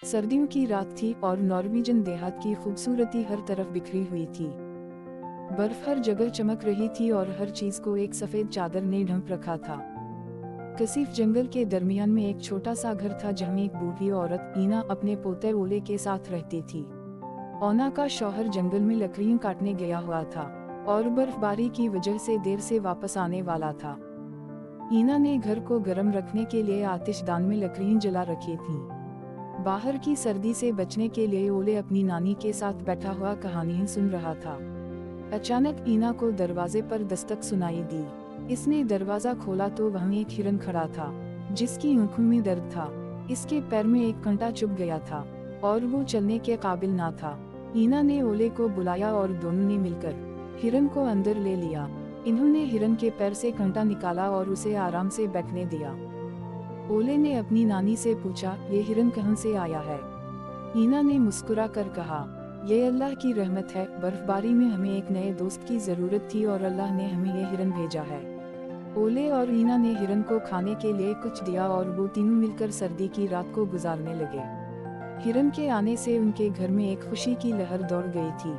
सर्दियों की रात थी और नॉर्वेजियन देहात की खूबसूरती हर तरफ बिखरी हुई थी। बर्फ हर जगह चमक रही थी और हर चीज को एक सफेद चादर ने ढक रखा था। कसीफ जंगल के दरमियान में एक छोटा सा घर था जहाँ एक बूढ़ी औरत ईना अपने पोते ओले के साथ रहती थी। ओना का शौहर जंगल में लकड़ियां काटने गया हुआ था और बर्फबारी की वजह से देर से वापस आने वाला था। ईना ने घर को गर्म रखने के लिए आतिशदान में लकड़ियां जला रखी थीं। बाहर की सर्दी से बचने के लिए ओले अपनी नानी के साथ बैठा हुआ कहानियां सुन रहा था। अचानक ईना को दरवाजे पर दस्तक सुनाई दी। इसने दरवाजा खोला तो वहाँ एक हिरन खड़ा था, जिसकी आंखों में दर्द था। इसके पैर में एक कांटा चुभ गया था और वो चलने के काबिल ना था। ईना ने ओले को बुलाया और दोनों ने मिलकर हिरन को अंदर ले लिया। इन्होंने हिरन के पैर से कांटा निकाला और उसे आराम से बैठने दिया। ओले ने अपनी नानी से पूछा, ये हिरन कहाँ से आया है? ईना ने मुस्कुरा कर कहा, ये अल्लाह की रहमत है। बर्फबारी में हमें एक नए दोस्त की जरूरत थी और अल्लाह ने हमें ये हिरन भेजा है। ओले और ईना ने हिरन को खाने के लिए कुछ दिया और वो तीनों मिलकर सर्दी की रात को गुजारने लगे। हिरन के आने से उनके घर में एक खुशी की लहर दौड़ गई थी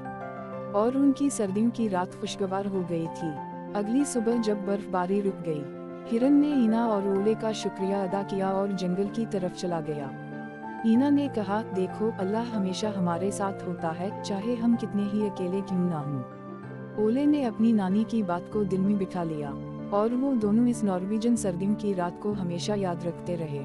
और उनकी सर्दियों की रात खुशगवार हो गई थी। अगली सुबह जब बर्फबारी रुक गई, हिरन ने ईना और ओले का शुक्रिया अदा किया और जंगल की तरफ चला गया। ईना ने कहा, देखो अल्लाह हमेशा हमारे साथ होता है, चाहे हम कितने ही अकेले क्यों ना हों। ओले ने अपनी नानी की बात को दिल में बिठा लिया और वो दोनों इस नॉर्वेजियन सर्दियों की रात को हमेशा याद रखते रहे।